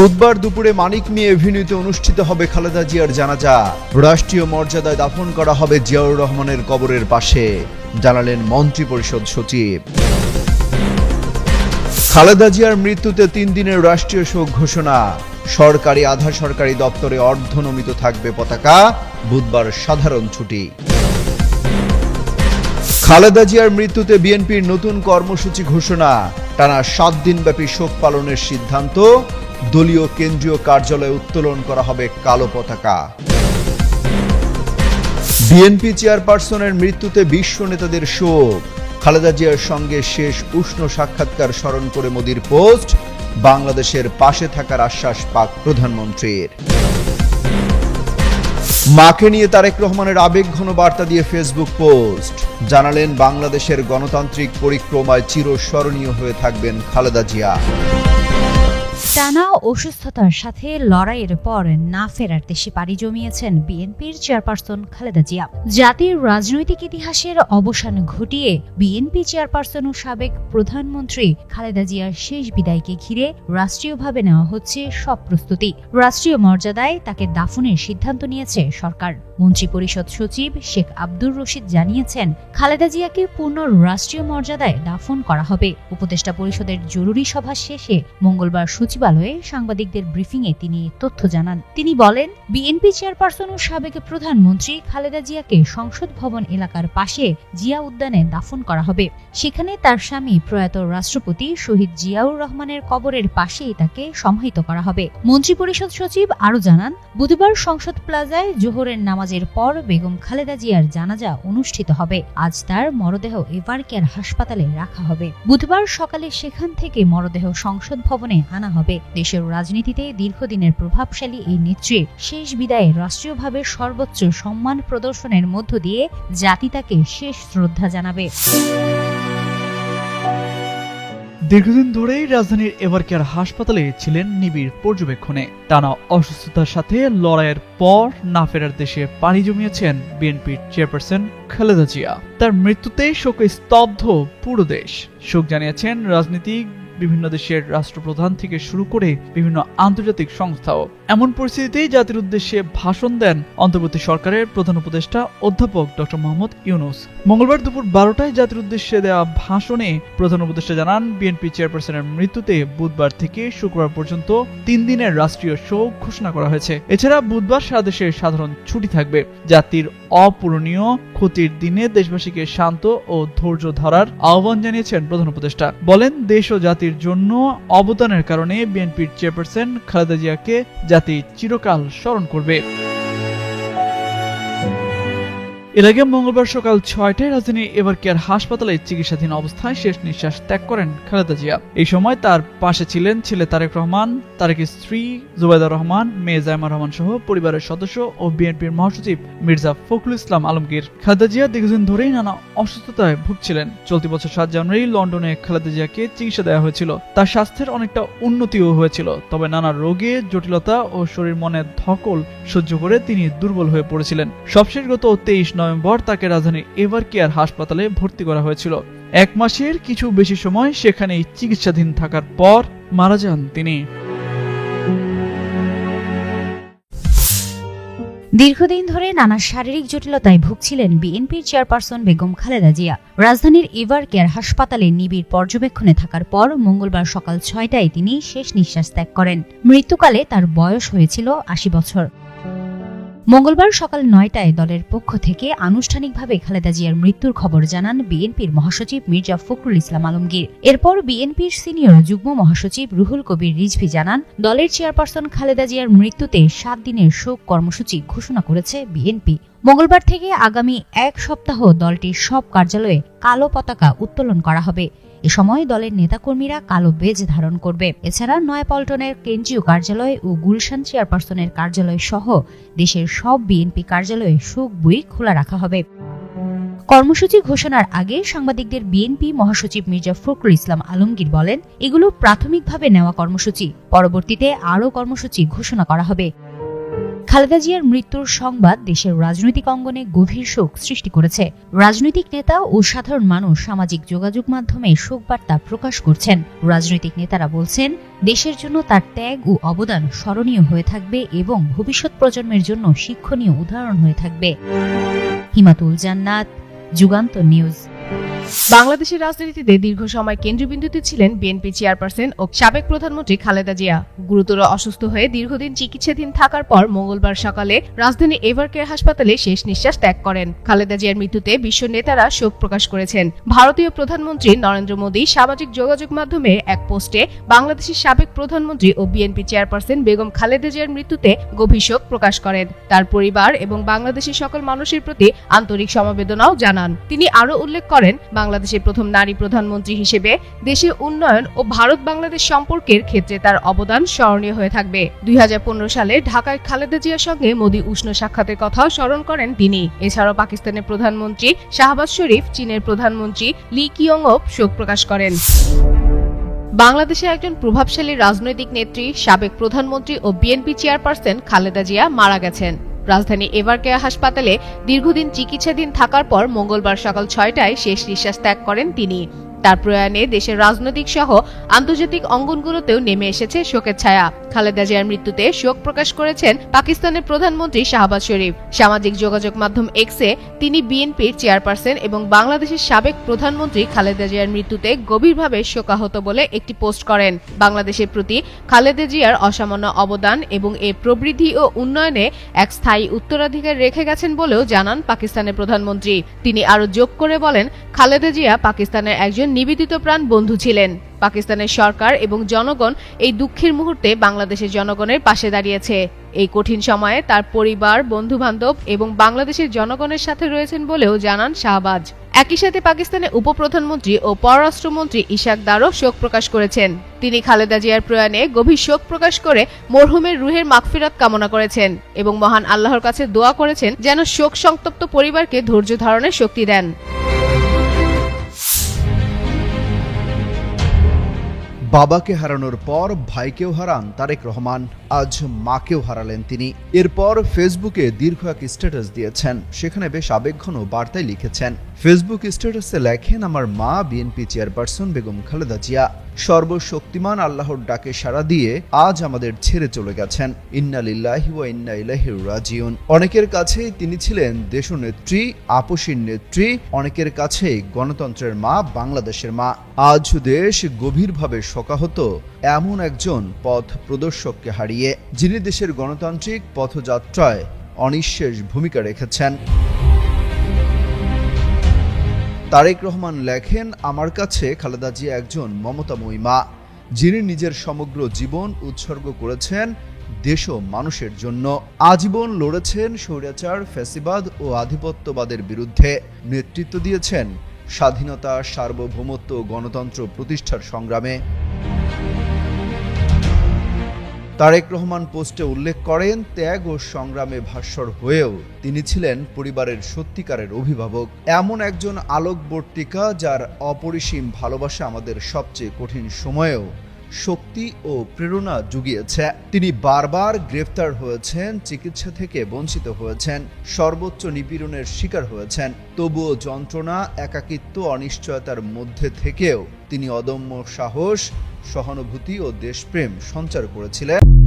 বুধবার দুপুরে মানিক মিয়া এভিনিউতে অনুষ্ঠিত হবে খালেদা জিয়ার জানাজা। রাষ্ট্রীয় মর্যাদায় দাফন করা হবে জিয়াউর রহমানের কবরের পাশে, জানালেন মন্ত্রিপরিষদ সচিব। খালেদা জিয়ার মৃত্যুতে 3 দিনের রাষ্ট্রীয় শোক ঘোষণা। সরকারি আধা সরকারি দপ্তরে অর্ধনমিত থাকবে পতাকা। বুধবার সাধারণ ছুটি। খালেদা জিয়ার মৃত্যুতে বিএনপির নতুন কর্মসূচি ঘোষণা। টানা 7 দিনব্যাপী শোক পালনের সিদ্ধান্ত। দলীয় কেন্দ্রীয় কার্যালয়ে উত্তোলন করা হবে কালো পতাকা। বিএনপি চেয়ারপারসনের মৃত্যুতে বিশ্ব নেতাদের শোক। খালেদা জিয়ার সঙ্গে শেষ উষ্ণ সাক্ষাৎকার স্মরণ করে মোদির পোস্ট। বাংলাদেশের পাশে থাকার আশ্বাস পাক প্রধানমন্ত্রীর। মাকে নিয়ে তারেক রহমানের আবেগঘন বার্তা দিয়ে ফেসবুক পোস্ট। জানালেন বাংলাদেশের গণতান্ত্রিক পরিক্রমায় চিরস্মরণীয় হয়ে থাকবেন খালেদা জিয়া। টানা অসুস্থতার সাথে লড়াইয়ের পর না ফেরার দেশে পাড়ি জমিয়েছেন বিএনপির চেয়ারপারসন খালেদা জিয়া। জাতির রাজনৈতিক ইতিহাসের অবসান ঘটিয়ে বিএনপি চেয়ারপারসন ও সাবেক প্রধানমন্ত্রী খালেদা জিয়ার শেষ বিদায়কে ঘিরে রাষ্ট্রীয়ভাবে নেওয়া হচ্ছে সব প্রস্তুতি। রাষ্ট্রীয় মর্যাদায় তাকে দাফনের সিদ্ধান্ত নিয়েছে সরকার। মন্ত্রিপরিষদ সচিব শেখ আব্দুর রশিদ জানিয়েছেন, খালেদা জিয়াকে পূর্ণ রাষ্ট্রীয় মর্যাদায় দাফন করা হবে। উপদেষ্টা পরিষদের জরুরি সভা শেষে মঙ্গলবার সচিবালয়ে সাংবাদিকদের ব্রিফিংয়ে তিনি তথ্য জানান। তিনি বলেন, বিএনপি চেয়ারপারসন ও সাবেক প্রধানমন্ত্রী খালেদা জিয়াকে সংসদ ভবন এলাকার পাশে জিয়া উদ্যানে দাফন করা হবে। সেখানে তার স্বামী প্রয়াত রাষ্ট্রপতি শহীদ জিয়াউর রহমানের কবরের পাশেই তাকে সমাহিত করা হবে। মন্ত্রিপরিষদ সচিব আরও জানান, বুধবার সংসদ প্লাজায় জোহরের নামাজের পর বেগম খালেদা জিয়ার জানাজা অনুষ্ঠিত হবে। আজ তার মরদেহ এভার কেয়ার হাসপাতালে রাখা হবে। বুধবার সকালে সেখান থেকে মরদেহ সংসদ ভবনে আনা হবে। দেশের রাজনীতিতে দীর্ঘদিনের প্রভাবশালী এই নেত্রীর শেষ বিদায়ে রাষ্ট্রীয়ভাবে সর্বোচ্চ সম্মান প্রদর্শনের মধ্য দিয়ে জাতি তাকে শেষ শ্রদ্ধা জানাবে। দীর্ঘদিন ধরেই রাজধানীর এভার কেয়ার হাসপাতালে ছিলেন নিবিড় পর্যবেক্ষণে। টানা অসুস্থতার সাথে লড়াইয়ের পর না ফেরার দেশে পাড়ি জমিয়েছেন বিএনপির চেয়ারপারসন খালেদা জিয়া। তার মৃত্যুতে শোকে স্তব্ধ পুরো দেশ। শোক জানিয়েছেন রাজনীতিক, বিভিন্ন দেশের রাষ্ট্রপ্রধান থেকে শুরু করে বিভিন্ন আন্তর্জাতিক সংস্থাও। এমন পরিস্থিতিতেই জাতির উদ্দেশ্যে ভাষণ দেন অন্তর্বর্তী সরকারের প্রধান উপদেষ্টা অধ্যাপক ডক্টর মোহাম্মদ ইউনূস। মঙ্গলবার দুপুর 12টায় জাতির উদ্দেশ্যে দেওয়া ভাষণে প্রধান উপদেষ্টা জানান, বিএনপি চেয়ারপারসনের মৃত্যুতে বুধবার থেকে শুক্রবার পর্যন্ত 3 দিনের রাষ্ট্রীয় শোক ঘোষণা করা হয়েছে। এছাড়া বুধবার সারা দেশে সাধারণ ছুটি থাকবে। জাতির অপূরণীয় ক্ষতির দিনে দেশবাসীকে শান্ত ও ধৈর্য ধরার আহ্বান জানিয়েছেন প্রধান উপদেষ্টা। বলেন, দেশ ও জাতির জন্য অবদানের কারণে বিএনপির চেয়ারপারসন খালেদা জিয়াকে জাতি চিরকাল স্মরণ করবে। এর আগে মঙ্গলবার সকাল 6টায় রাজধানীর এভার কেয়ার হাসপাতালে চিকিৎসাধীন অবস্থায় শেষ নিঃশ্বাস ত্যাগ করেন খালেদা জিয়া। এই সময় তার পাশে ছিলেন ছেলে তারেক রহমান, তারেকের স্ত্রী জুবাইদা রহমান, মেয়ে জাইমা রহমান সহ পরিবারের সদস্য ও বিএনপির মহাসচিব মির্জা ফখরুল ইসলাম আলমগীর। খালেদা জিয়া দীর্ঘদিন ধরেই নানা অসুস্থতায় ভুগছিলেন। চলতি বছর 7 জানুয়ারি লন্ডনে খালেদা জিয়াকে চিকিৎসা দেওয়া হয়েছিল। তার স্বাস্থ্যের অনেকটা উন্নতিও হয়েছিল, তবে নানা রোগে জটিলতা ও শরীর মনের ধকল সহ্য করে তিনি দুর্বল হয়ে পড়েছিলেন। সবশেষ গত 23 নভেম্বর তাকে রাজধানীর এভার কেয়ার হাসপাতালে ভর্তি করা হয়েছিল। 1 মাসের কিছু বেশি সময় সেখানেই চিকিৎসাধীন থাকার পর মারা যান তিনি। দীর্ঘদিন ধরে নানা শারীরিক জটিলতায় ভুগছিলেন বিএনপির চেয়ারপারসন বেগম খালেদা জিয়া। রাজধানীর এভার কেয়ার হাসপাতালে নিবিড় পর্যবেক্ষণে থাকার পর মঙ্গলবার সকাল 6টায় তিনি শেষ নিঃশ্বাস ত্যাগ করেন। মৃত্যুকালে তার বয়স হয়েছিল 80 বছর। মঙ্গলবার সকাল 9টায় দলের পক্ষ থেকে আনুষ্ঠানিকভাবে খালেদা জিয়ার মৃত্যুর খবর জানান বিএনপির মহাসচিব মির্জা ফখরুল ইসলাম আলমগীর। এরপর বিএনপির সিনিয়র যুগ্ম মহাসচিব রুহুল কবির রিজভী জানান, দলের চেয়ারপারসন খালেদা জিয়ার মৃত্যুতে 7 দিনের শোক কর্মসূচি ঘোষণা করেছে বিএনপি। মঙ্গলবার থেকে আগামী 1 সপ্তাহ দলটির সব কার্যালয়ে কালো পতাকা উত্তোলন করা হবে। এ সময় দলের নেতাকর্মীরা কালো বেজ ধারণ করবে। এছাড়া নয়াপল্টনের কেন্দ্রীয় কার্যালয় ও গুলশান চেয়ারপারসনের কার্যালয় সহ দেশের সব বিএনপি কার্যালয়ে শোক বই খোলা রাখা হবে। কর্মসূচি ঘোষণার আগে সাংবাদিকদের বিএনপি মহাসচিব মির্জা ফখরুল ইসলাম আলমগীর বলেন, এগুলো প্রাথমিকভাবে নেওয়া কর্মসূচি, পরবর্তীতে আরও কর্মসূচি ঘোষণা করা হবে। খালেদা জিয়ার মৃত্যুর সংবাদ দেশের রাজনৈতিক অঙ্গনে গভীর শোক সৃষ্টি করেছে। রাজনৈতিক নেতা ও সাধারণ মানুষ সামাজিক যোগাযোগ মাধ্যমে শোক বার্তা প্রকাশ করছেন। রাজনৈতিক নেতারা বলছেন, দেশের জন্য তার ত্যাগ ও অবদান স্মরণীয় হয়ে থাকবে এবং ভবিষ্যৎ প্রজন্মের জন্য শিক্ষণীয় উদাহরণ হয়ে থাকবে। হিমাতুল জান্নাত, যুগান্তর নিউজ। বাংলাদেশের রাজনীতিতে দীর্ঘ সময় কেন্দ্রবিন্দুতে ছিলেন বিএনপি চেয়ারপারসন ও সাবেক প্রধানমন্ত্রী খালেদা জিয়া। গুরুতর অসুস্থ হয়ে দীর্ঘদিন চিকিৎসাধীন থাকার পর মঙ্গলবার সকালে রাজধানী এভারকেয়ার হাসপাতালে শেষ নিঃশ্বাস ত্যাগ করেন। খালেদা জিয়ার মৃত্যুতে বিশ্ব নেতারা শোক প্রকাশ করেছেন। ভারতীয় প্রধানমন্ত্রী নরেন্দ্র মোদী সামাজিক যোগাযোগ মাধ্যমে এক পোস্টে বাংলাদেশের সাবেক প্রধানমন্ত্রী ও বিএনপি চেয়ারপারসন বেগম খালেদা জিয়ার মৃত্যুতে গভীর শোক প্রকাশ করেন। তার পরিবার এবং বাংলাদেশের সকল মানুষের প্রতি আন্তরিক সমবেদনাও জানান। তিনি আরও উল্লেখ করেন, বাংলাদেশের প্রথম নারী প্রধানমন্ত্রী হিসেবে দেশের উন্নয়ন ও ভারত বাংলাদেশ সম্পর্কের ক্ষেত্রে তার অবদান স্মরণীয় হয়ে থাকবে। 2015 সালে ঢাকায় খালেদা জিয়ার সঙ্গে মোদী উষ্ণ সাক্ষাতের কথাও স্মরণ করেন তিনি। এছাড়াও পাকিস্তানের প্রধানমন্ত্রী শাহবাজ শরীফ, চীনের প্রধানমন্ত্রী লি কিয়ংও শোক প্রকাশ করেন। বাংলাদেশের একজন প্রভাবশালী রাজনৈতিক নেত্রী, সাবেক প্রধানমন্ত্রী ও বিএনপি চেয়ারপারসন খালেদা জিয়া মারা গেছেন। রাজধানী এভারকেয়ার হাসপাতালে দীর্ঘদিন চিকিৎসাধীন থাকার পর মঙ্গলবার সকাল 6টায় শেষ নিঃশ্বাস ত্যাগ করেন তিনি। তার প্রয়াণে দেশের রাজনৈতিক সহ আন্তর্জাতিক অঙ্গনগুলোতেও নেমে এসেছে শোকের ছায়া। খালেদা জিয়ার মৃত্যুতে শোক প্রকাশ করেছেন পাকিস্তানের প্রধানমন্ত্রী শাহবাজ শরীফ। সামাজিক যোগাযোগ মাধ্যম এক্সে তিনি বিএনপির চেয়ারপারসন এবং বাংলাদেশের সাবেক প্রধানমন্ত্রী খালেদা জিয়ার মৃত্যুতে গভীরভাবে শোকাহত বলে একটি পোস্ট করেন। বাংলাদেশের প্রতি খালেদা জিয়ার অসামান্য অবদান এবং এর প্রবৃদ্ধি ও উন্নয়নে এক স্থায়ী উত্তরাধিকার রেখে গেছেন বলেও জানান পাকিস্তানের প্রধানমন্ত্রী। তিনি আরও যোগ করে বলেন, খালেদা জিয়া পাকিস্তানের একজন নিবেদিত প্রাণ বন্ধু ছিলেন। পাকিস্তানের সরকার এবং জনগণ এই দুঃখের মুহূর্তে বাংলাদেশের জনগণের পাশে দাঁড়িয়েছে। এই কঠিন সময়ে তার পরিবার, বন্ধু-বান্ধব এবং বাংলাদেশের জনগণের সাথে রয়েছেন বলেও জানান শাহবাজ। একই সাথে পাকিস্তানের উপপ্রধানমন্ত্রী ও পররাষ্ট্রমন্ত্রী ইশাক দারও শোক প্রকাশ করেছেন। তিনি খালেদা জিয়ার প্রয়াণে গভীর শোক প্রকাশ করে মরহুমের রুহের মাগফিরাত কামনা করেছেন এবং মহান আল্লাহর কাছে দোয়া করেছেন যেন শোক সংতপ্ত পরিবারকে ধৈর্য ধারণের শক্তি দেন। বাবাকে হারানোর পর ভাইকেও হারান তারেক রহমান, আজ মাকেও হারালেন তিনি। এরপর ফেসবুকে দীর্ঘ এক স্ট্যাটাস দিয়েছেন, সেখানে বেশ আবেগঘন বার্তায় লিখেছেন। ফেসবুক স্ট্যাটাসে লেখেন, আমার মা বিএনপি চেয়ারপারসন বেগম খালেদা জিয়া সর্বশক্তিমান আল্লাহর ডাকে সাড়া দিয়ে আজ আমাদের ছেড়ে চলে গেছেন। ইন্না লিল্লাহি ওয়া ইন্না ইলাইহি রাজিউন। অনেকের কাছেই তিনি ছিলেন দেশনেত্রী, আপসীর নেত্রী, অনেকের কাছেই গণতন্ত্রের মা, বাংলাদেশের মা। আজ দেশ গভীরভাবে শোকাহত এমন একজন পথ প্রদর্শককে হারিয়ে, যিনি দেশের গণতান্ত্রিক পথযাত্রায় অনিঃশেষ ভূমিকা রেখেছেন। তারেক রহমান লেখেন, আমার কাছে খালেদা জিয়া একজন মমতাময়ী মা, যিনি নিজের সমগ্র জীবন উৎসর্গ করেছেন দেশ ও মানুষের জন্য। আজীবন লড়েছেন স্বৈরাচার, ফ্যাসিবাদ ও আধিপত্যবাদের বিরুদ্ধে। নেতৃত্ব দিয়েছেন স্বাধীনতা, সার্বভৌমত্ব ও গণতন্ত্র প্রতিষ্ঠার সংগ্রামে। তারেক রহমান পোস্টে উল্লেখ করেন, ত্যাগ ও সংগ্রামে ভাস্বর হয়েও তিনি ছিলেন পরিবারের সত্যিকারের অভিভাবক, এমন একজন আলোকবর্তিকা যার অপরিসীম ভালোবাসা আমাদের সবচেয়ে কঠিন সময়েও শক্তি ও প্রেরণা জুগিয়েছে। তিনি বারবার গ্রেফতার হয়েছেন, চিকিৎসা থেকে বঞ্চিত হয়েছেন, সর্বোচ্চ নিপীড়নের শিকার হয়েছেন। তবুও যন্ত্রণা, একাকিত্ব, অনিশ্চয়তার মধ্যে থেকেও তিনি অদম্য সাহস, সহানুভূতি ও দেশপ্রেম সঞ্চার করেছিলেন।